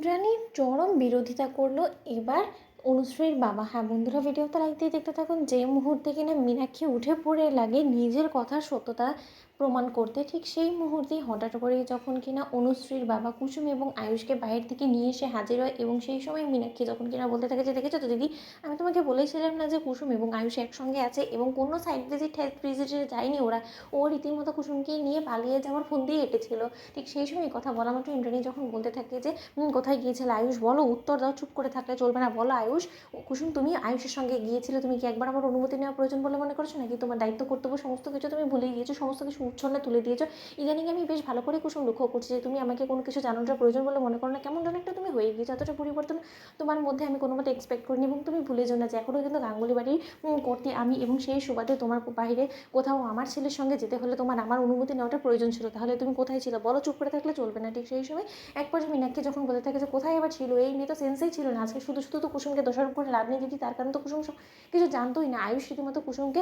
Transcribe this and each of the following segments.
ইন্দ্রাণীর চরম বিরোধিতা করলো এবার অনুশ্রীর বাবা। হ্যাঁ বন্ধুরা, ভিডিওটা লাইক দিয়ে দেখতে থাকুন। যে মুহূর্তে কিনা মীনাক্ষী উঠে পড়ে লাগে নিজের কথার সত্যতা প্রমাণ করতে, ঠিক সেই মুহূর্তেই হঠাৎ করেই যখন কিনা অনুশ্রীর বাবা কুসুম এবং আয়ুষকে বাইরের থেকে নিয়ে এসে হাজির হয়, এবং সেই সময় মীনাক্ষী যখন কিনা বলতে থাকে যে দেখেছো তো দিদি, আমি তোমাকে বলেছিলাম না যে কুসুম এবং আয়ুষ একসঙ্গে আছে, এবং কোনো সাইড ভিজিট হেলথ ভিজিটে যায়নি ওরা, ও রীতিমতো কুসুমকে নিয়ে পালিয়ে যাওয়ার ফোন দিয়ে এঁটেছিল। ঠিক সেই সময় কথা বলা মাত্র ইন্দ্রাণী যখন বলতে থাকে যে কোথায় গিয়েছিলে আয়ুষ, বলো, উত্তর দাও, চুপ করে থাকলে চলবে না, বলো আয়ুষ। কুসুম, তুমি আয়ুষের সঙ্গে গিয়েছিলে, তুমি কি একবার আমার অনুমতি নেওয়া প্রয়োজন বলে মনে করছো নাকি? তোমার দায়িত্ব কর্তব্য সমস্ত কিছু তুমি ভুলে গিয়েছো, সমস্ত কিছু উচ্ছন্নে তুলে দিয়েছো। ইদানিং আমি বেশ ভালো করে কুসুম লক্ষ্য করছি যে তুমি আমাকে কোনো কিছু জানানোর প্রয়োজন বলে মনে করো না, কেমন যেন একটা তুমি হয়ে গিয়েছো। এতটা পরিবর্তন তোমার মধ্যে আমি কোনো মতে এক্সপেক্ট করিনি, এবং তুমি ভুলে যাও না যে এখনও কিন্তু গাঙ্গুলি বাড়ির করতে আমি, এবং সেই সুবাদে তোমার বাইরে কোথাও আমার ছেলের সঙ্গে যেতে হলে তোমার আমার অনুমতি নেওয়াটা প্রয়োজন ছিল। তাহলে তুমি কোথায় ছিল বলো, চুপ করে থাকলে চলবে না। ঠিক সেই সময় এক পর্যায়ে মীনাক্ষী যখন বলতে থাকে যে কোথায় আবার ছিল, এই মেয়ে তো সেন্সেই ছিল না, আজকে শুধু শুধু তো কুসুমকে দোষারোপ করে লাভ নেই দিদি, তার কারণ তো কুসুম কিছু জানতোই না। আয়ুষ রীতিমতো কুসুমকে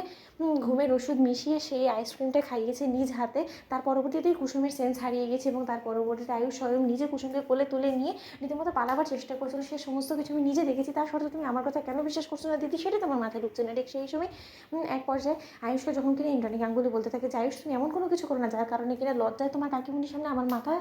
ঘুমের ওষুধ মিশিয়ে সেই আইসক্রিমটা খাইয়েছে নিজ হাতে, তার পরবর্তীতেই কুসুমের সেন্স হারিয়ে গেছে, এবং তার পরবর্তীতে আয়ুষ স্বয়ং নিজে কুসুমকে কোলে তুলে নিয়ে রীতিমতো পালাবার চেষ্টা করছিল। সে সমস্ত কিছু আমি নিজে দেখেছি, তার সত্ত্বেও তুমি আমার কথা কেন বিশ্বাস করছো না দিদি, সেটা তোমার মাথায় ঢুকছে না। ঠিক সেই সময় এক পর্যায়ে আয়ুষকে যখন কিনা ইন্দ্রাণী গাঙ্গুলি বলতে থাকে যে আয়ুষ, তুমি এমন কোনো কিছু করো না যার কারণে কিনা লজ্জায় তোমার কাকিমণির সামনে আমার মাথা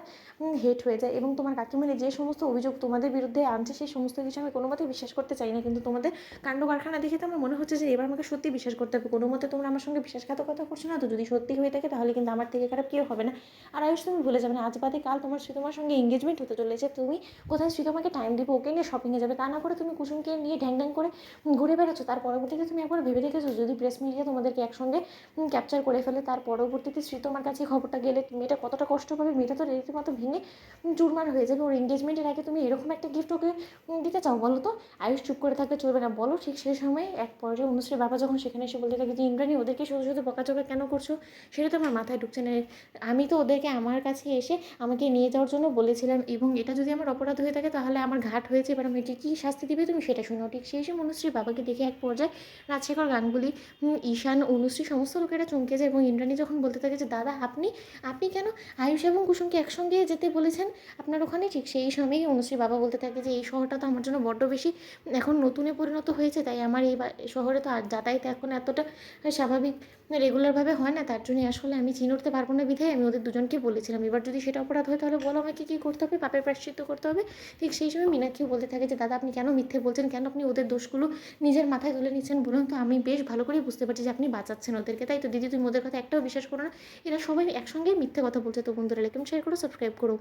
হেট হয়ে যায়, এবং তোমার কাকিমণি যে সমস্ত অভিযোগ তোমাদের বিরুদ্ধে আনছে সেই সমস্ত কিছু আমি কোনো মতেই বিশ্বাস করতে চাই না, কিন্তু তোমাদের কাণ্ড কারখানা দেখে তো আমার মনে হচ্ছে যে এবার আমাকে সত্যি বিশ্বাস করতে হবে। কোনো মতে তোমরা আমার সঙ্গে বিশ্বাসঘাতকতা করছো না তো? যদি সত্যি হয়ে থাকে তাহলে কিন্তু আমার থেকে খারাপ কেউ হবে না। আর আয়ুষ, তুমি ভুলে যাবে না, আজ বাদে কাল তোমার শ্রীতমার সঙ্গে এঙ্গেজমেন্ট হতে চলেছে। তুমি কোথায় শ্রীতমাকে টাইম দিবে, ওকে নিয়ে শপিংয়ে যাবে, তা না করে তুমি কুসুমকে নিয়ে ঢ্যাং ঢ্যাং করে ঘুরে বেড়াচ্ছ। তার পরবর্তীতে তুমি একবার ভেবে দেখেছো যদি প্রেস মিডিয়া তোমাদেরকে একসঙ্গে ক্যাপচার করে ফেলে, তার পরবর্তীতে শ্রীতমার কাছে খবরটা গেলে মেয়েটা কতটা কষ্ট পাবে? মেয়েটা তো রীতিমতো ভেঙে চুরমার হয়ে যাবে। ওর এঙ্গেজমেন্টের আগে তুমি এরকম একটা গিফট ওকে দিতে চাও বলো তো? আয়ুষ চুপ করে থাকলে চলবে না, বলো। ঠিক সেই সময় এক পর্যায়ে অনুশ্রীর বাবা যখন সেখানে এসে বলতে থাকে যে ইন্দ্রাণী, ওদেরকে শুধু শুধু বকাচকা কেন করছো, সেটা তো আমার মাথায় ঢুকছে না। আমি তো ওদেরকে আমার কাছে এসে আমাকে নিয়ে যাওয়ার জন্য বলেছিলাম, এবং এটা যদি আমার অপরাধ হয়ে থাকে তাহলে আমার ঘাট হয়েছে, এবার আমাকে কী শাস্তি দিবে তুমি সেটা শোনো। ঠিক সেই সময় অনুশ্রীর বাবাকে দেখে এক পর্যায়ে রাজশেখর গাঙ্গুলি, ঈশান, অনুশ্রী সমস্ত লোকেরা চমকে যায়, এবং ইন্দ্রাণী যখন বলতে থাকে যে দাদা, আপনি আপনি কেন আয়ুষ এবং কুসুমকে একসঙ্গে যেতে বলেছেন আপনার ওখানে? ঠিক সেই সময়ই অনুশ্রীর বাবা বলতে থাকে যে এই শহরটা তো আমার জন্য বড্ড বেশি এখন নতুনে পরিণত হয়েছে, তাই আমার এই শহরে তো আর যাতায়াত এখন এতটা স্বাভাবিক রেগুলারভাবে হয় না, তার জন্যই আসলে আমি চিনে উঠতে পারবো না, বিধায় আমি ওদের দুজনকে বলেছিলাম। এবার যদি সেটা অপরাধ হয় তাহলে বলো আমাকে কী করতে হবে, পাপের প্রায়শ্চিত্ত করতে হবে। ঠিক সেই সময় মীনাক্ষীও বলতে থাকে যে দাদা, আপনি কেন মিথ্যে বলছেন, কেন আপনি ওদের দোষগুলো নিজের মাথায় তুলে নিচ্ছেন বলুন তো? আমি বেশ ভালো করেই বুঝতে পারছি যে আপনি বাঁচাচ্ছেন ওদেরকে, তাই তো দিদি, তুমি ওদের কথা একটাও বিশ্বাস করো না? এরা সবাই একসঙ্গেই মিথ্যে কথা বলছে। তো বন্ধুরা, লাইক এবং শেয়ার করো, সাবস্ক্রাইব করো।